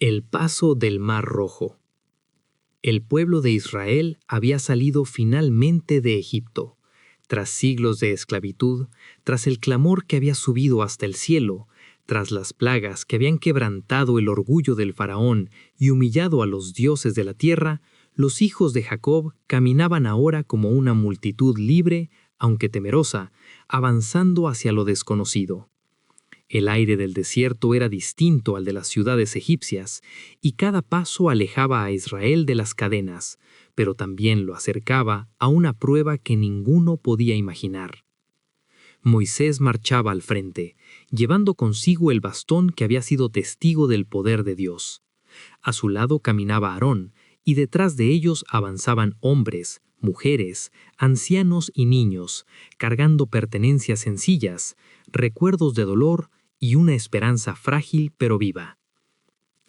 El paso del Mar Rojo. El pueblo de Israel había salido finalmente de Egipto. Tras siglos de esclavitud, tras el clamor que había subido hasta el cielo, tras las plagas que habían quebrantado el orgullo del faraón y humillado a los dioses de la tierra, los hijos de Jacob caminaban ahora como una multitud libre, aunque temerosa, avanzando hacia lo desconocido. El aire del desierto era distinto al de las ciudades egipcias, y cada paso alejaba a Israel de las cadenas, pero también lo acercaba a una prueba que ninguno podía imaginar. Moisés marchaba al frente, llevando consigo el bastón que había sido testigo del poder de Dios. A su lado caminaba Aarón, y detrás de ellos avanzaban hombres, mujeres, ancianos y niños, cargando pertenencias sencillas, recuerdos de dolor y una esperanza frágil pero viva.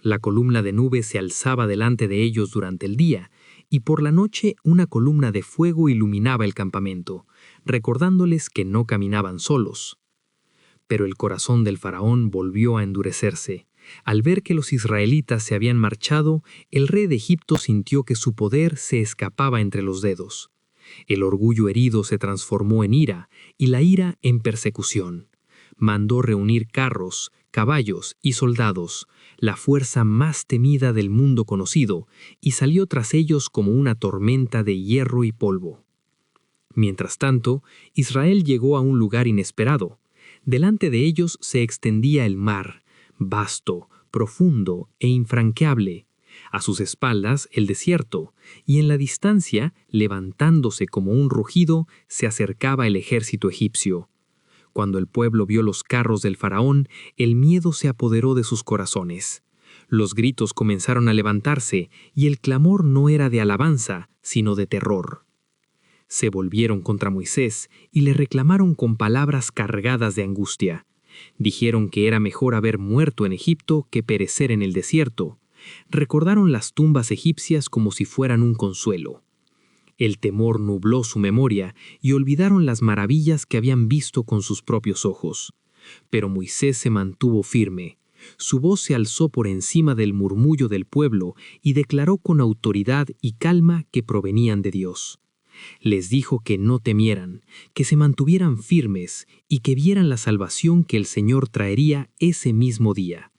La columna de nube se alzaba delante de ellos durante el día, y por la noche una columna de fuego iluminaba el campamento, recordándoles que no caminaban solos. Pero el corazón del faraón volvió a endurecerse. Al ver que los israelitas se habían marchado, el rey de Egipto sintió que su poder se escapaba entre los dedos. El orgullo herido se transformó en ira, y la ira en persecución. Mandó reunir carros, caballos y soldados, la fuerza más temida del mundo conocido, y salió tras ellos como una tormenta de hierro y polvo. Mientras tanto, Israel llegó a un lugar inesperado. Delante de ellos se extendía el mar, vasto, profundo e infranqueable. A sus espaldas el desierto, y en la distancia, levantándose como un rugido, se acercaba el ejército egipcio. Cuando el pueblo vio los carros del faraón, el miedo se apoderó de sus corazones. Los gritos comenzaron a levantarse, y el clamor no era de alabanza, sino de terror. Se volvieron contra Moisés y le reclamaron con palabras cargadas de angustia. Dijeron que era mejor haber muerto en Egipto que perecer en el desierto. Recordaron las tumbas egipcias como si fueran un consuelo. El temor nubló su memoria y olvidaron las maravillas que habían visto con sus propios ojos. Pero Moisés se mantuvo firme. Su voz se alzó por encima del murmullo del pueblo y declaró con autoridad y calma que provenían de Dios. Les dijo que no temieran, que se mantuvieran firmes y que vieran la salvación que el Señor traería ese mismo día.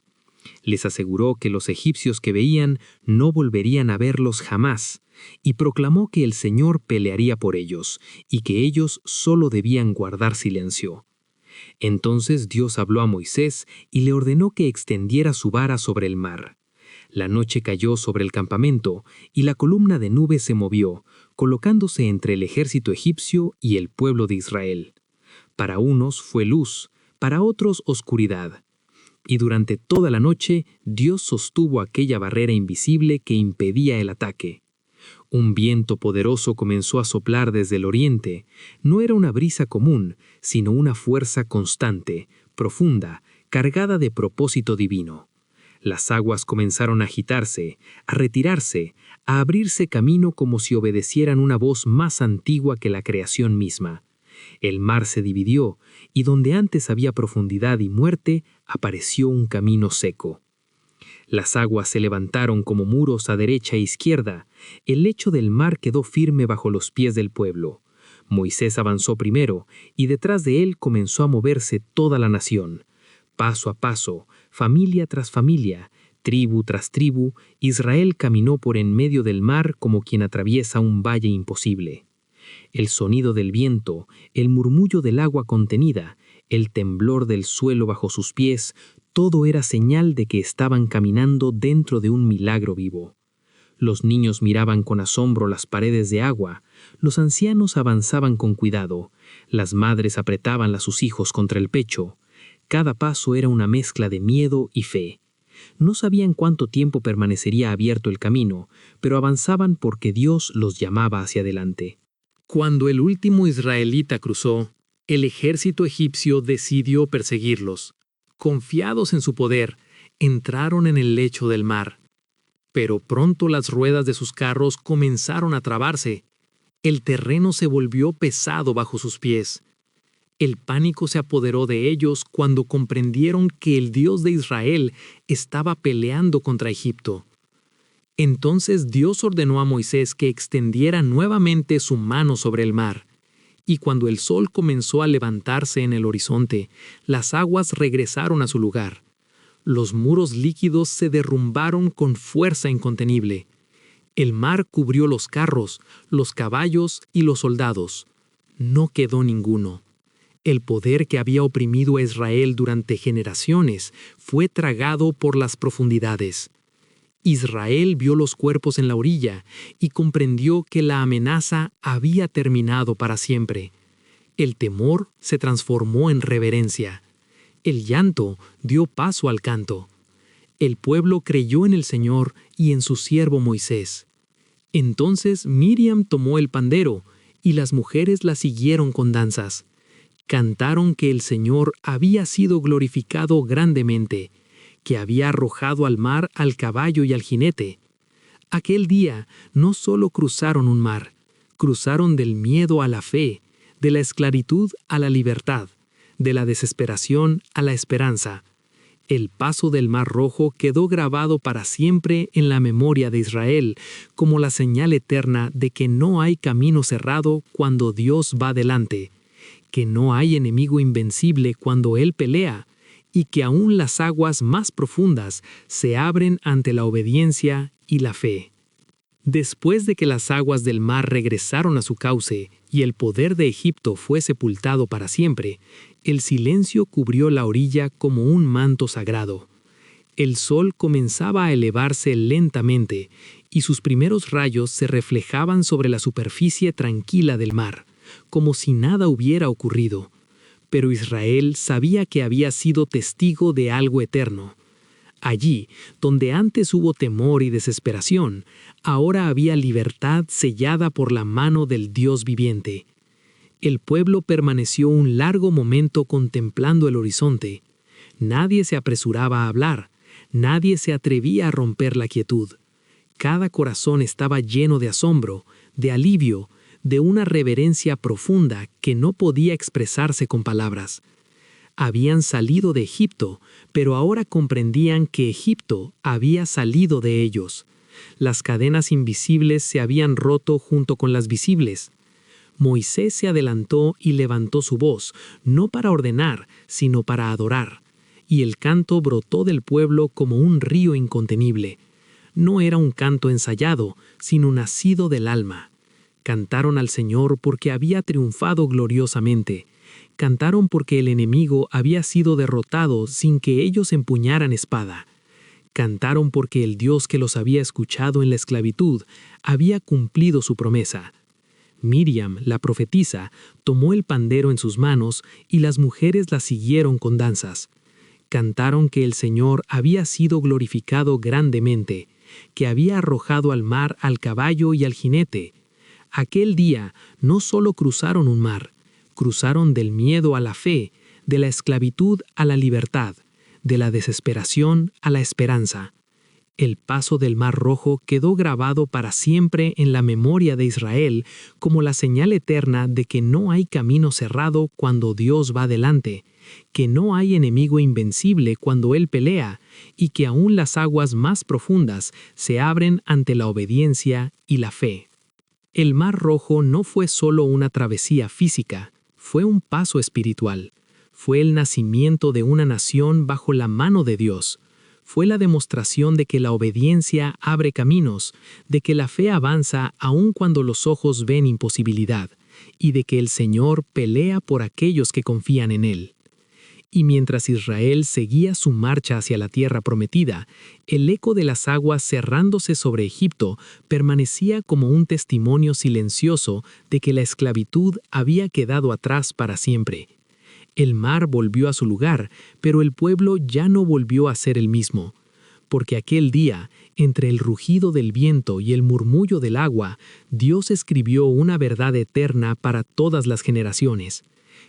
Les aseguró que los egipcios que veían no volverían a verlos jamás, y proclamó que el Señor pelearía por ellos, y que ellos solo debían guardar silencio. Entonces Dios habló a Moisés y le ordenó que extendiera su vara sobre el mar. La noche cayó sobre el campamento, y la columna de nube se movió, colocándose entre el ejército egipcio y el pueblo de Israel. Para unos fue luz, para otros oscuridad. Y durante toda la noche Dios sostuvo aquella barrera invisible que impedía el ataque. Un viento poderoso comenzó a soplar desde el oriente. No era una brisa común, sino una fuerza constante, profunda, cargada de propósito divino. Las aguas comenzaron a agitarse, a retirarse, a abrirse camino como si obedecieran una voz más antigua que la creación misma. El mar se dividió, y donde antes había profundidad y muerte, apareció un camino seco. Las aguas se levantaron como muros a derecha e izquierda. El lecho del mar quedó firme bajo los pies del pueblo. Moisés avanzó primero, y detrás de él comenzó a moverse toda la nación. Paso a paso, familia tras familia, tribu tras tribu, Israel caminó por en medio del mar como quien atraviesa un valle imposible. El sonido del viento, el murmullo del agua contenida, el temblor del suelo bajo sus pies, todo era señal de que estaban caminando dentro de un milagro vivo. Los niños miraban con asombro las paredes de agua, los ancianos avanzaban con cuidado, las madres apretaban a sus hijos contra el pecho. Cada paso era una mezcla de miedo y fe. No sabían cuánto tiempo permanecería abierto el camino, pero avanzaban porque Dios los llamaba hacia adelante. Cuando el último israelita cruzó, el ejército egipcio decidió perseguirlos. Confiados en su poder, entraron en el lecho del mar. Pero pronto las ruedas de sus carros comenzaron a trabarse. El terreno se volvió pesado bajo sus pies. El pánico se apoderó de ellos cuando comprendieron que el Dios de Israel estaba peleando contra Egipto. Entonces Dios ordenó a Moisés que extendiera nuevamente su mano sobre el mar. Y cuando el sol comenzó a levantarse en el horizonte, las aguas regresaron a su lugar. Los muros líquidos se derrumbaron con fuerza incontenible. El mar cubrió los carros, los caballos y los soldados. No quedó ninguno. El poder que había oprimido a Israel durante generaciones fue tragado por las profundidades. Israel vio los cuerpos en la orilla y comprendió que la amenaza había terminado para siempre. El temor se transformó en reverencia. El llanto dio paso al canto. El pueblo creyó en el Señor y en su siervo Moisés. Entonces Miriam tomó el pandero, y las mujeres la siguieron con danzas. Cantaron que el Señor había sido glorificado grandemente, que había arrojado al mar al caballo y al jinete. Aquel día no solo cruzaron un mar, cruzaron del miedo a la fe, de la esclavitud a la libertad, de la desesperación a la esperanza. El paso del Mar Rojo quedó grabado para siempre en la memoria de Israel, como la señal eterna de que no hay camino cerrado cuando Dios va delante, que no hay enemigo invencible cuando Él pelea, y que aún las aguas más profundas se abren ante la obediencia y la fe. Después de que las aguas del mar regresaron a su cauce y el poder de Egipto fue sepultado para siempre, el silencio cubrió la orilla como un manto sagrado. El sol comenzaba a elevarse lentamente y sus primeros rayos se reflejaban sobre la superficie tranquila del mar, como si nada hubiera ocurrido. Pero Israel sabía que había sido testigo de algo eterno. Allí, donde antes hubo temor y desesperación, ahora había libertad sellada por la mano del Dios viviente. El pueblo permaneció un largo momento contemplando el horizonte. Nadie se apresuraba a hablar, nadie se atrevía a romper la quietud. Cada corazón estaba lleno de asombro, de alivio, de una reverencia profunda que no podía expresarse con palabras. Habían salido de Egipto, pero ahora comprendían que Egipto había salido de ellos. Las cadenas invisibles se habían roto junto con las visibles. Moisés se adelantó y levantó su voz, no para ordenar, sino para adorar. Y el canto brotó del pueblo como un río incontenible. No era un canto ensayado, sino nacido del alma. Cantaron al Señor porque había triunfado gloriosamente. Cantaron porque el enemigo había sido derrotado sin que ellos empuñaran espada. Cantaron porque el Dios que los había escuchado en la esclavitud había cumplido su promesa. Miriam, la profetisa, tomó el pandero en sus manos y las mujeres la siguieron con danzas. Cantaron que el Señor había sido glorificado grandemente, que había arrojado al mar al caballo y al jinete. Aquel día no solo cruzaron un mar, cruzaron del miedo a la fe, de la esclavitud a la libertad, de la desesperación a la esperanza. El paso del Mar Rojo quedó grabado para siempre en la memoria de Israel como la señal eterna de que no hay camino cerrado cuando Dios va delante, que no hay enemigo invencible cuando Él pelea, y que aún las aguas más profundas se abren ante la obediencia y la fe. El Mar Rojo no fue solo una travesía física, fue un paso espiritual. Fue el nacimiento de una nación bajo la mano de Dios. Fue la demostración de que la obediencia abre caminos, de que la fe avanza aun cuando los ojos ven imposibilidad, y de que el Señor pelea por aquellos que confían en Él. Y mientras Israel seguía su marcha hacia la tierra prometida, el eco de las aguas cerrándose sobre Egipto permanecía como un testimonio silencioso de que la esclavitud había quedado atrás para siempre. El mar volvió a su lugar, pero el pueblo ya no volvió a ser el mismo. Porque aquel día, entre el rugido del viento y el murmullo del agua, Dios escribió una verdad eterna para todas las generaciones.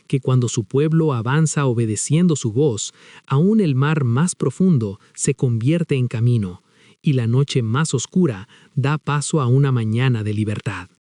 Que cuando su pueblo avanza obedeciendo su voz, aún el mar más profundo se convierte en camino, y la noche más oscura da paso a una mañana de libertad.